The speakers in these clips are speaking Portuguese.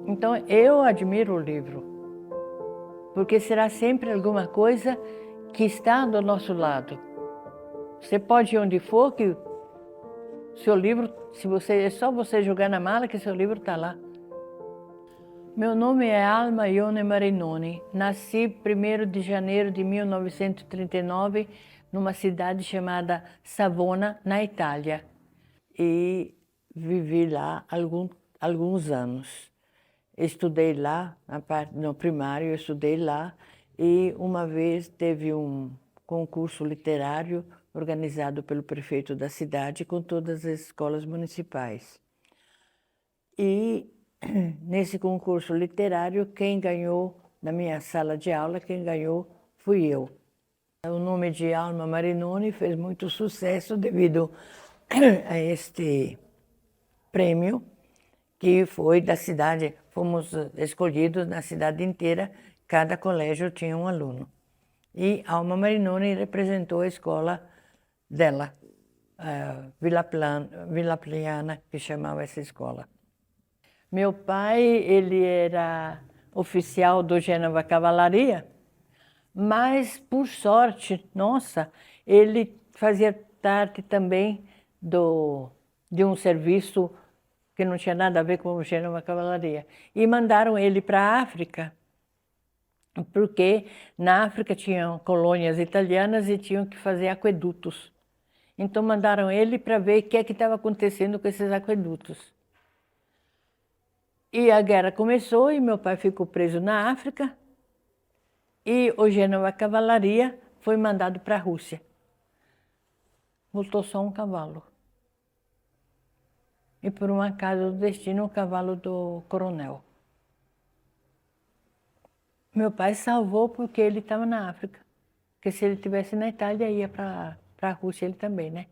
Então, eu admiro o livro, porque será sempre alguma coisa que está do nosso lado. Você pode ir onde for, que seu livro, é só você jogar na mala que seu livro está lá. Meu nome é Alma Ione Marinoni. Nasci 1º de janeiro de 1939, numa cidade chamada Savona, na Itália. E vivi lá alguns anos. Estudei lá, no primário eu estudei lá, e uma vez teve um concurso literário organizado pelo prefeito da cidade com todas as escolas municipais. E nesse concurso literário, quem ganhou, na minha sala de aula, quem ganhou fui eu. O nome de Alma Marinoni fez muito sucesso devido a este prêmio, que foi da cidade, fomos escolhidos na cidade inteira, cada colégio tinha um aluno. E Alma Marinoni representou a escola dela, Villa Pliana, que chamava essa escola. Meu pai, ele era oficial do Gênova Cavalaria, mas, por sorte nossa, ele fazia parte também de um serviço que não tinha nada a ver com o Gênova Cavalaria. E mandaram ele para a África, porque na África tinham colônias italianas e tinham que fazer aquedutos. Então mandaram ele para ver o que estava acontecendo com esses aquedutos. E a guerra começou e meu pai ficou preso na África e o Gênova Cavalaria foi mandado para a Rússia. Voltou só um cavalo. E por um acaso do destino, o cavalo do coronel. Meu pai salvou porque ele estava na África. Porque se ele estivesse na Itália, ia para a Rússia ele também, né?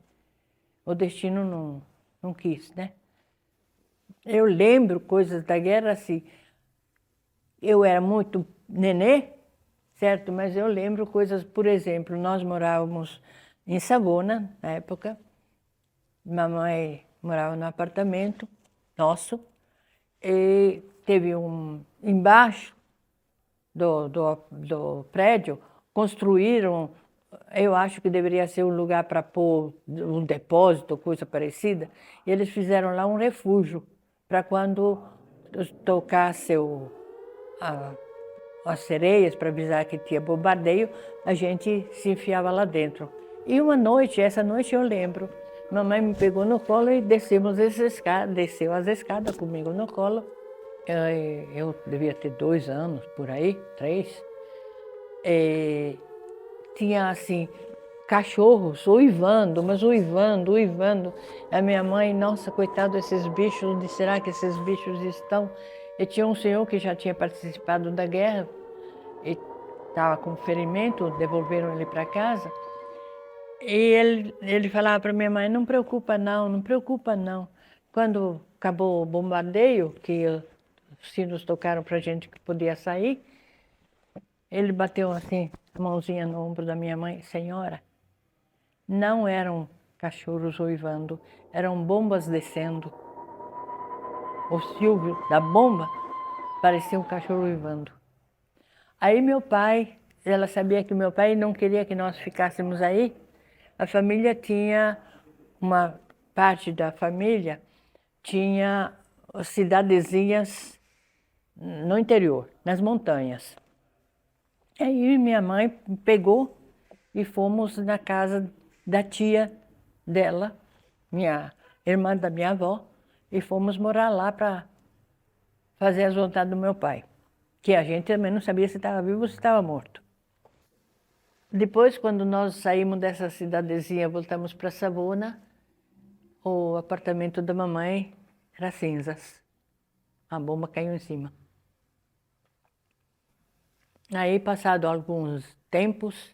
O destino não quis, né? Eu lembro coisas da guerra assim. Eu era muito nenê, certo? Mas eu lembro coisas, por exemplo, nós morávamos em Savona, na época. Mamãe morava no apartamento nosso. E teve embaixo do prédio, construíram, eu acho que deveria ser um lugar para pôr um depósito, coisa parecida, e eles fizeram lá um refúgio para quando tocasse as sereias, para avisar que tinha bombardeio, a gente se enfiava lá dentro. E uma noite, essa noite eu lembro, mamãe me pegou no colo e descemos desceu as escadas comigo no colo. Eu devia ter 2 anos, por aí, 3. Tinha, assim, cachorros uivando, mas uivando, uivando. A minha mãe, nossa, coitado desses bichos, onde será que esses bichos estão? E tinha um senhor que já tinha participado da guerra e estava com ferimento, devolveram ele para casa. E ele falava para minha mãe, não preocupa não, não preocupa não. Quando acabou o bombardeio, que os sinos tocaram para a gente que podia sair, ele bateu assim, a mãozinha no ombro da minha mãe, senhora, não eram cachorros uivando, eram bombas descendo. O silvio da bomba parecia um cachorro uivando. Aí meu pai, ela sabia que meu pai não queria que nós ficássemos aí. A família tinha, uma parte da família tinha cidadezinhas no interior, nas montanhas. Aí minha mãe pegou e fomos na casa da tia dela, minha irmã da minha avó, e fomos morar lá para fazer as vontades do meu pai, que a gente também não sabia se estava vivo ou se estava morto. Depois, quando nós saímos dessa cidadezinha, voltamos para Savona, o apartamento da mamãe era cinzas. A bomba caiu em cima. Aí, passado alguns tempos,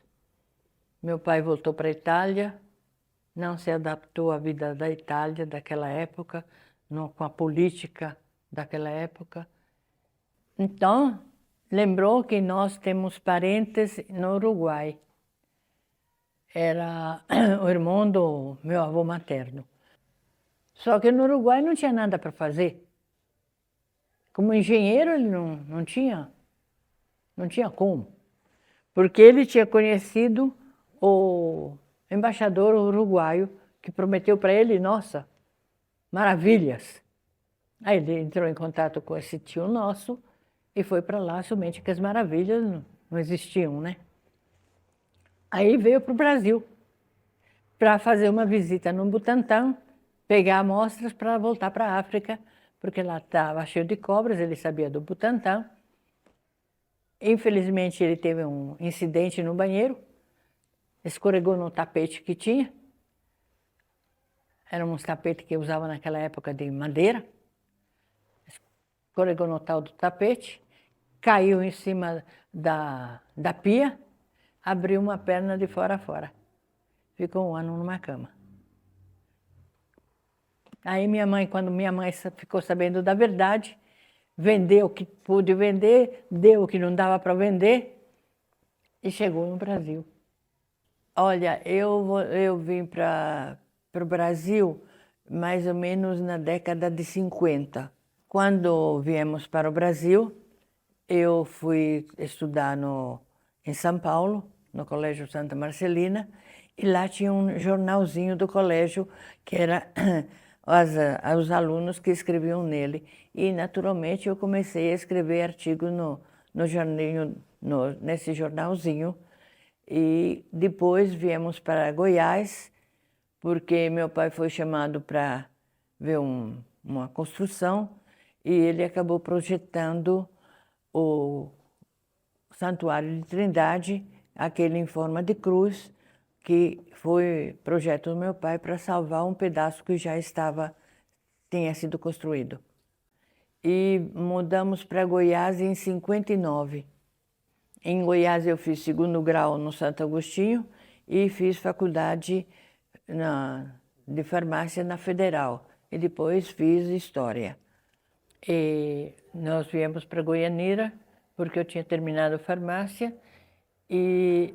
meu pai voltou para a Itália, não se adaptou à vida da Itália daquela época, com a política daquela época. Então, lembrou que nós temos parentes no Uruguai. Era o irmão do meu avô materno. Só que no Uruguai não tinha nada para fazer. Como engenheiro, ele não tinha como, porque ele tinha conhecido o embaixador uruguaio, que prometeu para ele, nossa, maravilhas. Aí ele entrou em contato com esse tio nosso e foi para lá, somente que as maravilhas não existiam, né? Aí veio para o Brasil para fazer uma visita no Butantã, pegar amostras para voltar para a África, porque lá estava cheio de cobras, ele sabia do Butantã. Infelizmente, ele teve um incidente no banheiro, escorregou no tapete que tinha. Era uns tapetes que usava naquela época de madeira. Escorregou no tal do tapete, caiu em cima da pia, abriu uma perna de fora a fora. Ficou um ano numa cama. Aí minha mãe, quando minha mãe ficou sabendo da verdade, vendeu o que pôde vender, deu o que não dava para vender e chegou no Brasil. Olha, eu vim para o Brasil mais ou menos na década de 50. Quando viemos para o Brasil, eu fui estudar em São Paulo, no Colégio Santa Marcelina, e lá tinha um jornalzinho do colégio que era os alunos que escreviam nele. E, naturalmente, eu comecei a escrever artigos no jornalzinho, nesse jornalzinho. E depois viemos para Goiás, porque meu pai foi chamado para ver uma construção e ele acabou projetando o Santuário de Trindade, aquele em forma de cruz, que foi projeto do meu pai para salvar um pedaço que já tinha sido construído. E mudamos para Goiás em 59. Em Goiás eu fiz segundo grau no Santo Agostinho e fiz faculdade de farmácia na Federal. E depois fiz História. E nós viemos para Goianira, porque eu tinha terminado farmácia, e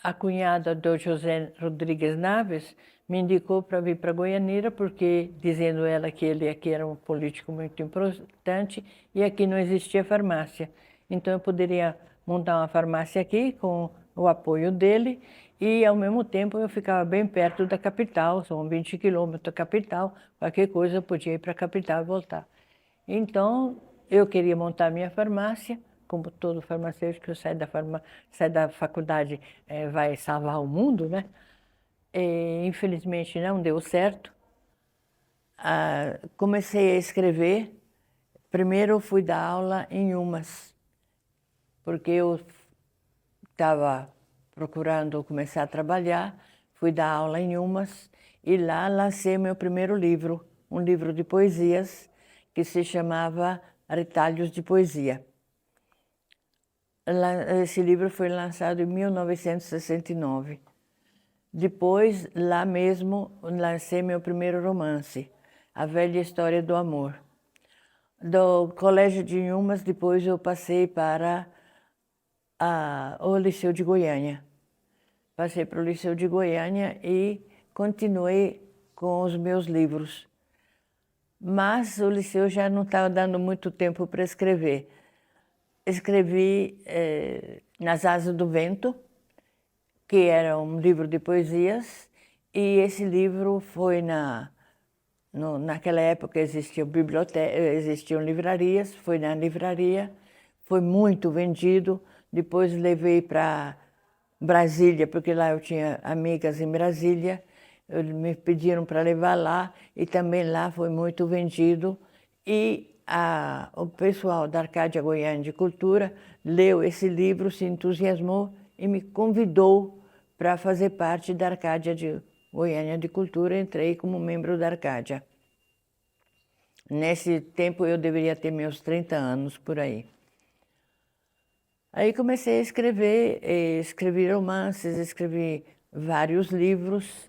a cunhada do José Rodrigues Naves me indicou para vir para Goianira, porque, dizendo ela que ele aqui era um político muito importante e aqui não existia farmácia. Então eu poderia montar uma farmácia aqui com o apoio dele e, ao mesmo tempo, eu ficava bem perto da capital, são 20 quilômetros da capital, qualquer coisa eu podia ir para a capital e voltar. Então, eu queria montar minha farmácia, como todo farmacêutico sai da faculdade, vai salvar o mundo, né? E, infelizmente não deu certo. Comecei a escrever. Primeiro eu fui dar aula em Umas, porque eu estava procurando começar a trabalhar, fui dar aula em Umas e lá lancei meu primeiro livro, um livro de poesias que se chamava Retalhos de Poesia. Esse livro foi lançado em 1969. Depois, lá mesmo, lancei meu primeiro romance, A Velha História do Amor. Do Colégio de Inhumas, depois eu passei para o Liceu de Goiânia. Passei para o Liceu de Goiânia e continuei com os meus livros. Mas o Liceu já não estava dando muito tempo para escrever. Escrevi Nas Asas do Vento, que era um livro de poesias, e esse livro foi naquela época existiam livrarias, foi na livraria, foi muito vendido, depois levei para Brasília, porque lá eu tinha amigas em Brasília, me pediram para levar lá, e também lá foi muito vendido, e o pessoal da Arcádia Goiânia de Cultura leu esse livro, se entusiasmou e me convidou para fazer parte da Arcádia de Goiânia de Cultura. Entrei como membro da Arcádia. Nesse tempo eu deveria ter meus 30 anos, por aí. Aí comecei a escrever, escrevi romances, escrevi vários livros.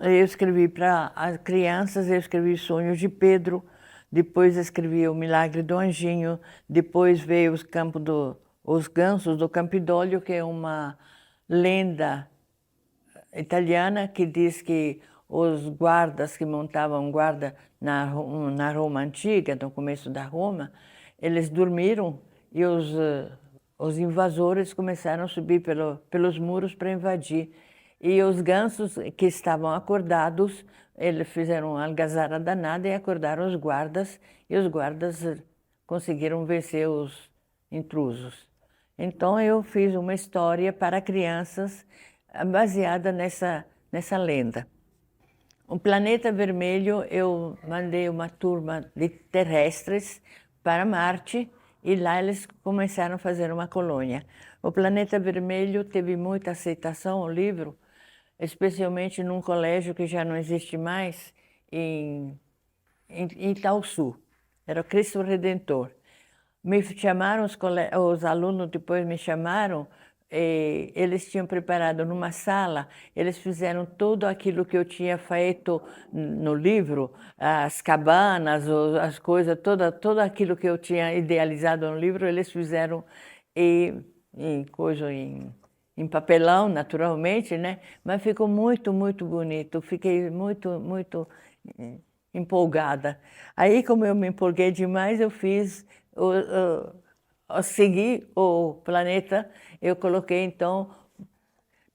Eu escrevi para as crianças, eu escrevi Sonhos de Pedro, depois escrevi O Milagre do Anjinho, depois veio Os Gansos do Campidoglio, que é uma lenda italiana que diz que os guardas que montavam guarda na Roma antiga, no começo da Roma, eles dormiram e os invasores começaram a subir pelos muros para invadir. E os gansos que estavam acordados, eles fizeram uma algazarra danada e acordaram os guardas, e os guardas conseguiram vencer os intrusos. Então eu fiz uma história para crianças baseada nessa lenda. O Planeta Vermelho, eu mandei uma turma de terrestres para Marte e lá eles começaram a fazer uma colônia. O Planeta Vermelho teve muita aceitação, o livro, especialmente num colégio que já não existe mais, em Itaúsu. Era o Cristo Redentor. Me chamaram, os alunos depois me chamaram, eles tinham preparado numa sala, eles fizeram tudo aquilo que eu tinha feito no livro, as cabanas, as coisas, tudo aquilo que eu tinha idealizado no livro, eles fizeram em papelão, naturalmente, né? Mas ficou muito, muito bonito. Fiquei muito, muito empolgada. Aí, como eu me empolguei demais, eu fiz ao seguir o planeta, eu coloquei então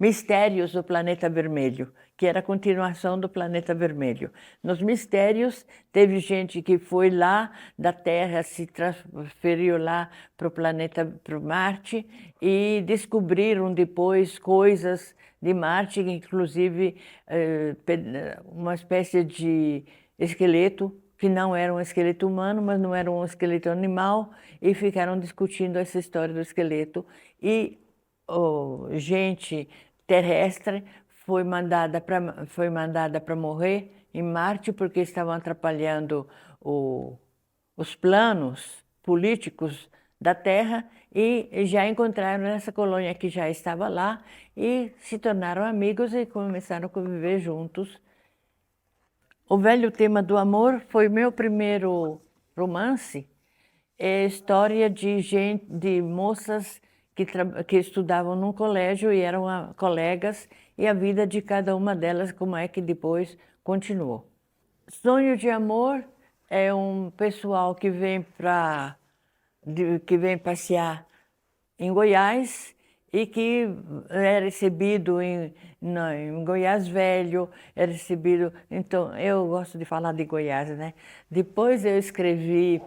Mistérios do Planeta Vermelho, que era a continuação do Planeta Vermelho. Nos Mistérios, teve gente que foi lá da Terra, se transferiu lá para o planeta, para Marte, e descobriram depois coisas de Marte, inclusive uma espécie de esqueleto que não era um esqueleto humano, mas não era um esqueleto animal, e ficaram discutindo essa história do esqueleto. E gente terrestre foi mandada para morrer em Marte porque estavam atrapalhando os planos políticos da Terra e já encontraram essa colônia que já estava lá e se tornaram amigos e começaram a conviver juntos. O Velho Tema do Amor foi meu primeiro romance. É história de moças que estudavam num colégio e eram colegas, e a vida de cada uma delas, como é que depois continuou. Sonho de Amor é um pessoal que vem passear em Goiás e que é recebido em Goiás Velho, é recebido... Então, eu gosto de falar de Goiás, né? Depois eu escrevi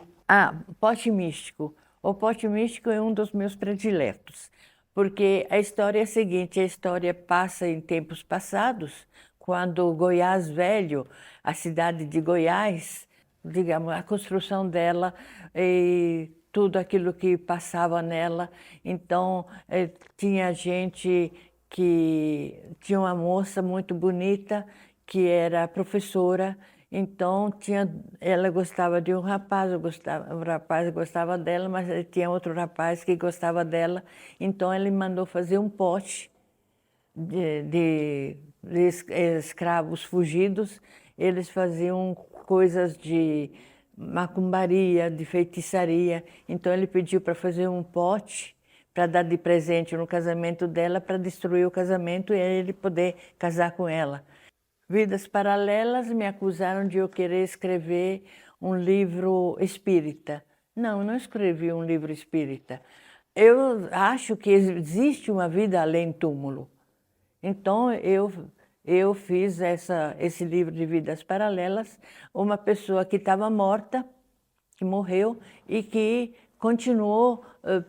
Pote Místico. O Pote Místico é um dos meus prediletos, porque a história é a seguinte, a história passa em tempos passados, quando Goiás Velho, a cidade de Goiás, digamos, a construção dela e tudo aquilo que passava nela. Então, tinha gente que tinha uma moça muito bonita que era professora, então ela gostava de um rapaz, o rapaz gostava dela, mas tinha outro rapaz que gostava dela, então ele mandou fazer um pote de escravos fugidos. Eles faziam coisas de macumbaria, de feitiçaria. Então ele pediu para fazer um pote para dar de presente no casamento dela, para destruir o casamento e ele poder casar com ela. Vidas Paralelas me acusaram de eu querer escrever um livro espírita. Não, não escrevi um livro espírita. Eu acho que existe uma vida além túmulo. Então, eu fiz esse livro de Vidas Paralelas, uma pessoa que estava morta, que morreu e que continuou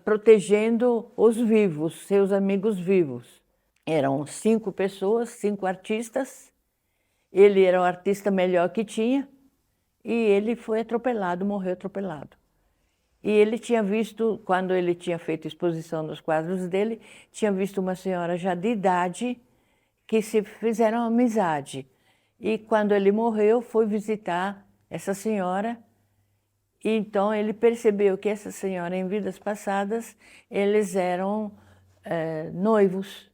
protegendo os vivos, seus amigos vivos. Eram 5 pessoas, 5 artistas. Ele era o artista melhor que tinha e ele foi atropelado, morreu atropelado. E ele tinha visto, quando ele tinha feito exposição dos quadros dele, tinha visto uma senhora já de idade que se fizeram amizade. E quando ele morreu, foi visitar essa senhora. E então ele percebeu que essa senhora, em vidas passadas, eles eram noivos.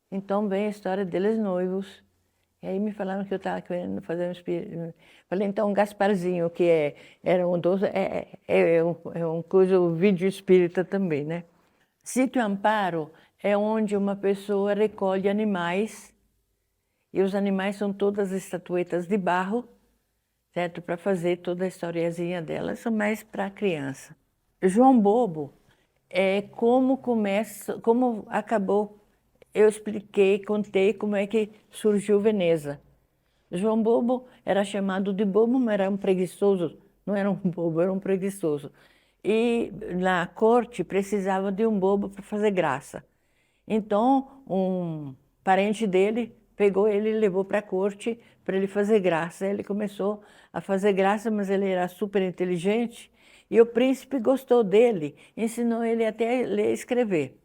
Então vem a história deles noivos. E aí me falaram que eu estava querendo fazer um espírito. Falei, então, um Gasparzinho, que era um doce, um coisa, um vídeo espírita também, né? Sítio Amparo é onde uma pessoa recolhe animais, e os animais são todas estatuetas de barro, certo? Para fazer toda a historiazinha delas, são mais para criança. João Bobo é como começa, como acabou. Eu expliquei, contei como é que surgiu Veneza. João Bobo era chamado de bobo, mas era um preguiçoso. Não era um bobo, era um preguiçoso. E na corte precisava de um bobo para fazer graça. Então, um parente dele pegou ele e levou para a corte para ele fazer graça. Ele começou a fazer graça, mas ele era super inteligente e o príncipe gostou dele, ensinou ele até a ler e escrever,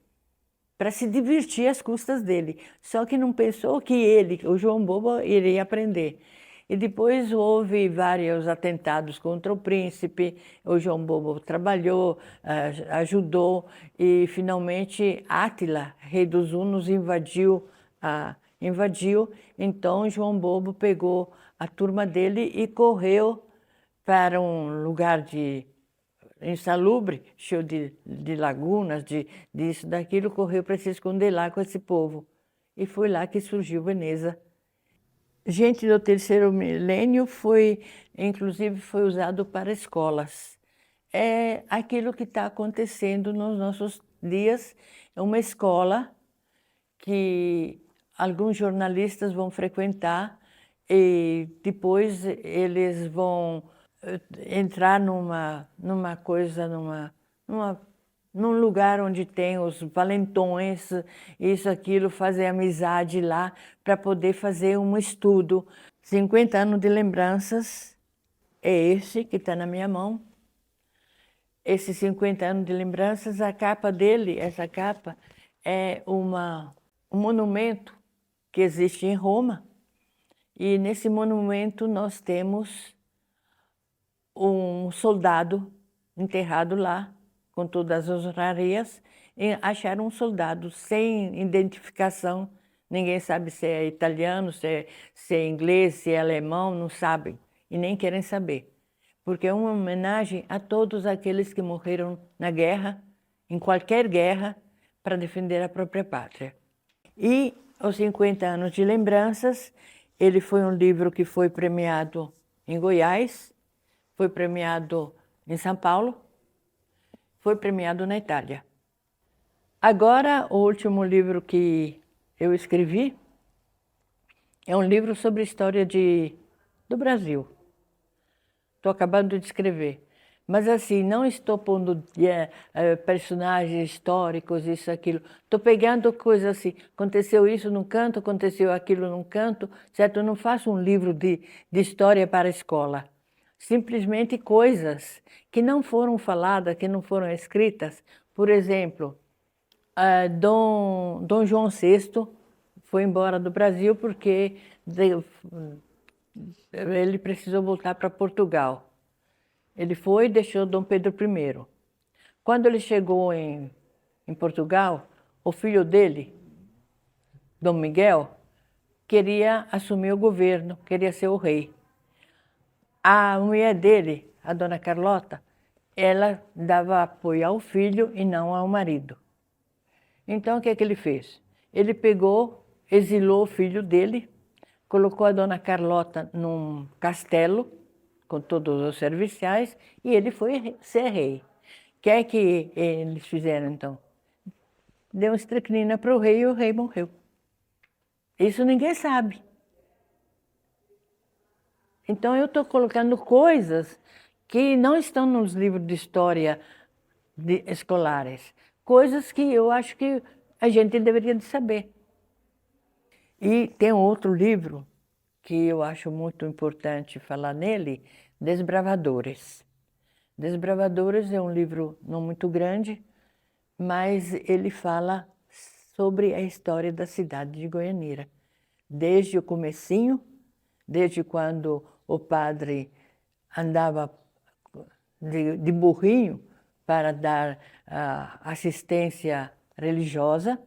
para se divertir às custas dele. Só que não pensou que ele, o João Bobo, iria aprender. E depois houve vários atentados contra o príncipe, o João Bobo trabalhou, ajudou, e finalmente Átila, rei dos Hunos, invadiu. Então João Bobo pegou a turma dele e correu para um lugar insalubre, cheio de lagunas, disso, daquilo, correu para se esconder lá com esse povo. E foi lá que surgiu Veneza. Gente do terceiro milênio inclusive, foi usado para escolas. É aquilo que está acontecendo nos nossos dias. É uma escola que alguns jornalistas vão frequentar e depois eles vão entrar numa coisa, numa, num lugar onde tem os valentões, isso, aquilo, fazer amizade lá para poder fazer um estudo. 50 anos de lembranças é esse que está na minha mão. Esses 50 anos de lembranças, a capa dele, essa capa, é um monumento que existe em Roma. E nesse monumento nós temos um soldado enterrado lá, com todas as honrarias, e acharam um soldado sem identificação. Ninguém sabe se é italiano, se é inglês, se é alemão, não sabem e nem querem saber. Porque é uma homenagem a todos aqueles que morreram na guerra, em qualquer guerra, para defender a própria pátria. E os 50 anos de lembranças, ele foi um livro que foi premiado em Goiás, foi premiado em São Paulo, foi premiado na Itália. Agora, o último livro que eu escrevi é um livro sobre a história do Brasil. Estou acabando de escrever. Mas assim, não estou pondo personagens históricos, isso, aquilo. Estou pegando coisas assim, aconteceu isso num canto, aconteceu aquilo num canto, certo? Eu não faço um livro de história para a escola. Simplesmente coisas que não foram faladas, que não foram escritas. Por exemplo, Dom João VI foi embora do Brasil porque ele precisou voltar para Portugal. Ele foi e deixou Dom Pedro I. Quando ele chegou em Portugal, o filho dele, Dom Miguel, queria assumir o governo, queria ser o rei. A mulher dele, a dona Carlota, ela dava apoio ao filho e não ao marido. Então, o que é que ele fez? Ele pegou, exilou o filho dele, colocou a dona Carlota num castelo, com todos os serviciais, e ele foi ser rei. O que é que eles fizeram, então? Deu estricnina para o rei e o rei morreu. Isso ninguém sabe. Então, eu estou colocando coisas que não estão nos livros de história escolares. Coisas que eu acho que a gente deveria de saber. E tem um outro livro que eu acho muito importante falar nele, Desbravadores. Desbravadores é um livro não muito grande, mas ele fala sobre a história da cidade de Goianira. Desde o comecinho, desde quando o padre andava de burrinho para dar assistência religiosa,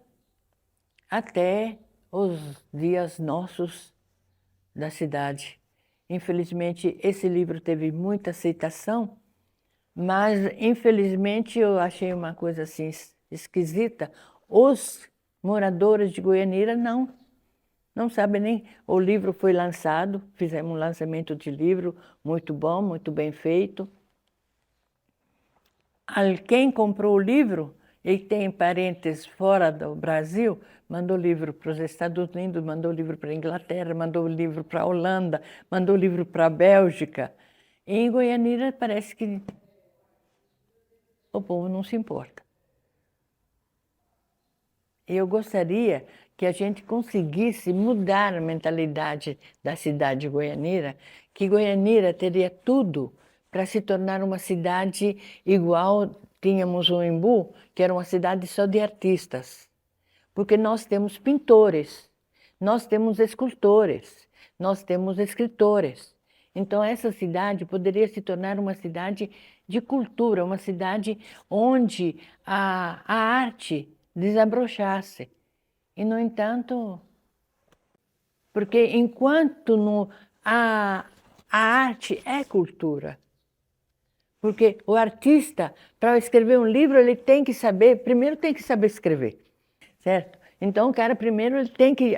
até os dias nossos da cidade. Infelizmente, esse livro teve muita aceitação, mas infelizmente eu achei uma coisa assim esquisita. Os moradores de Goianira não sabem nem. O livro foi lançado, fizemos um lançamento de livro muito bom, muito bem feito. Quem comprou o livro e tem parentes fora do Brasil, mandou livro para os Estados Unidos, mandou livro para a Inglaterra, mandou livro para a Holanda, mandou livro para a Bélgica. E em Goianira parece que o povo não se importa. Eu gostaria que a gente conseguisse mudar a mentalidade da cidade de Goianira, que Goianira teria tudo para se tornar uma cidade igual tínhamos o Embu, que era uma cidade só de artistas. Porque nós temos pintores, nós temos escultores, nós temos escritores. Então essa cidade poderia se tornar uma cidade de cultura, uma cidade onde a arte desabrochasse. E, no entanto, porque enquanto a arte é cultura, porque o artista, para escrever um livro, ele tem que saber, primeiro tem que saber escrever, certo? Então o cara primeiro ele tem que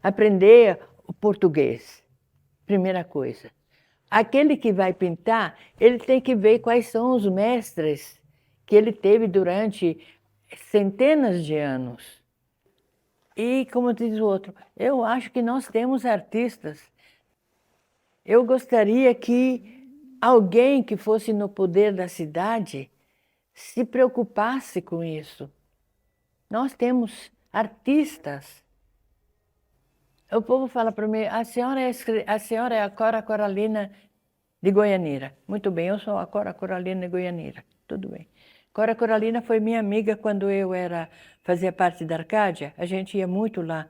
aprender o português, primeira coisa. Aquele que vai pintar, ele tem que ver quais são os mestres que ele teve durante centenas de anos. E, como diz o outro, eu acho que nós temos artistas. Eu gostaria que alguém que fosse no poder da cidade se preocupasse com isso. Nós temos artistas. O povo fala para mim, a senhora é a Cora Coralina de Goianira. Muito bem, eu sou a Cora Coralina de Goianira. Tudo bem. Cora Coralina foi minha amiga quando eu fazia parte da Arcádia. A gente ia muito lá,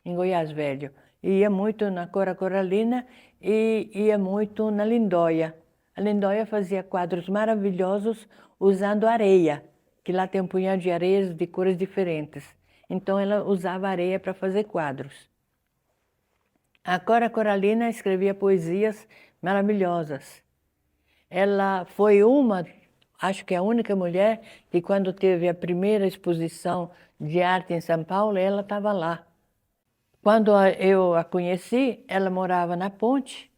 em Goiás Velho. Ia muito na Cora Coralina e ia muito na Lindóia. A Lindóia fazia quadros maravilhosos usando areia, que lá tem um punhado de areias de cores diferentes. Então ela usava areia para fazer quadros. A Cora Coralina escrevia poesias maravilhosas. Ela foi acho que a única mulher que quando teve a primeira exposição de arte em São Paulo, ela estava lá. Quando eu a conheci, ela morava na Ponte,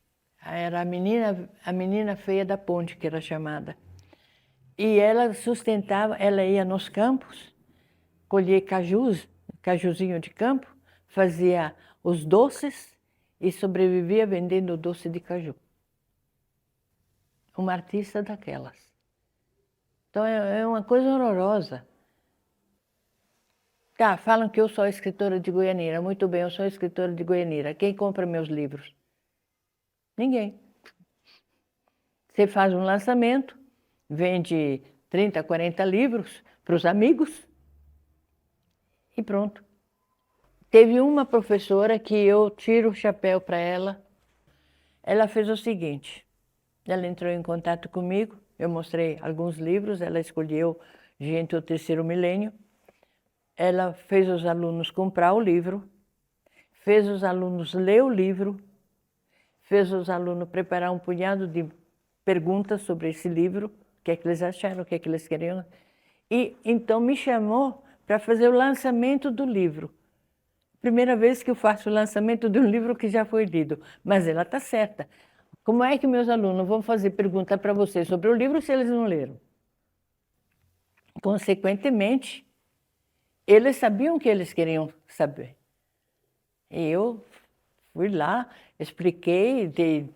era a menina feia da Ponte, que era chamada. E ela sustentava, ela ia nos campos, colhia cajuzinho de campo, fazia os doces e sobrevivia vendendo doce de caju. Uma artista daquelas. Então é uma coisa horrorosa. Tá, falam que eu sou escritora de Goianira. Muito bem, eu sou escritora de Goianira. Quem compra meus livros? Ninguém. Você faz um lançamento, vende 30, 40 livros para os amigos e pronto. Teve uma professora que eu tiro o chapéu para ela. Ela fez o seguinte, ela entrou em contato comigo, eu mostrei alguns livros, ela escolheu Gente do Terceiro Milênio. Ela fez os alunos comprar o livro, fez os alunos ler o livro, fez os alunos preparar um punhado de perguntas sobre esse livro, o que é que eles acharam, o que é que eles queriam. E então me chamou para fazer o lançamento do livro. Primeira vez que eu faço o lançamento de um livro que já foi lido, mas ela está certa. Como é que meus alunos vão fazer pergunta para você sobre o livro se eles não leram? Consequentemente, eles sabiam o que eles queriam saber. E eu fui lá, expliquei, dei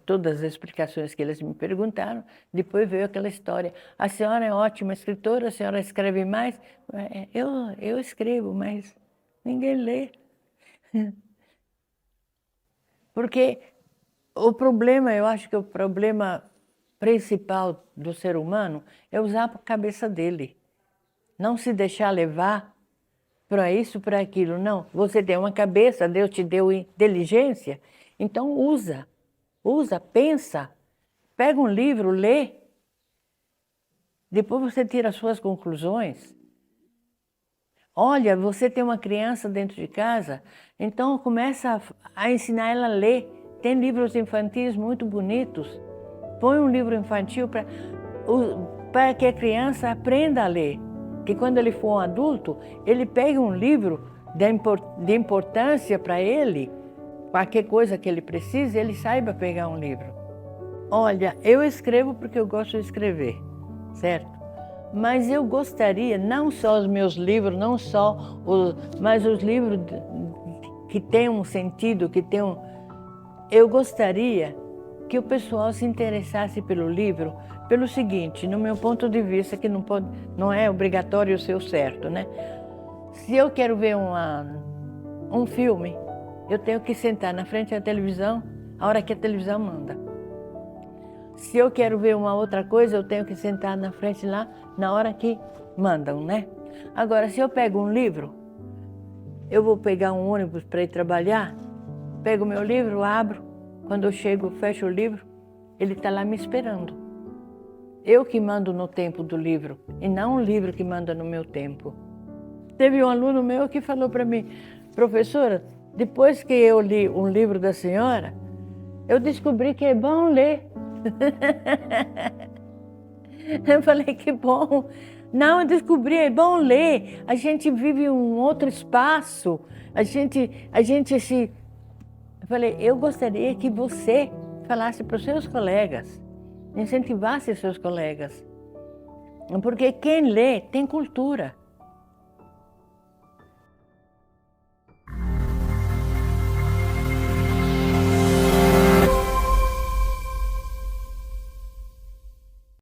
todas as explicações que eles me perguntaram. Depois veio aquela história. A senhora é ótima escritora, a senhora escreve mais? Eu escrevo, mas ninguém lê. Porque o problema, eu acho que o problema principal do ser humano é usar a cabeça dele. Não se deixar levar para isso, para aquilo. Não, você tem uma cabeça, Deus te deu inteligência, então usa, pensa, pega um livro, lê, depois você tira as suas conclusões. Olha, você tem uma criança dentro de casa, então começa a ensinar ela a ler. Tem livros infantis muito bonitos. Põe um livro infantil para que a criança aprenda a ler. Que quando ele for um adulto, ele pegue um livro de importância para ele, qualquer coisa que ele precise, ele saiba pegar um livro. Olha, eu escrevo porque eu gosto de escrever, certo? Mas eu gostaria, não só os meus livros, não só mas os livros que têm um sentido, eu gostaria que o pessoal se interessasse pelo livro, pelo seguinte, no meu ponto de vista, que não é obrigatório ser o certo, né? Se eu quero ver um filme, eu tenho que sentar na frente da televisão a hora que a televisão manda. Se eu quero ver uma outra coisa, eu tenho que sentar na frente lá na hora que mandam, né? Agora, se eu pego um livro, eu vou pegar um ônibus para ir trabalhar, pego o meu livro, abro, quando eu chego, fecho o livro, ele está lá me esperando. Eu que mando no tempo do livro, e não o livro que manda no meu tempo. Teve um aluno meu que falou para mim, professora, depois que eu li um livro da senhora, eu descobri que é bom ler. Eu falei, que bom. Não, eu descobri, é bom ler. A gente vive um outro espaço. A gente se... Eu falei, eu gostaria que você falasse para os seus colegas, incentivasse seus colegas. Porque quem lê tem cultura.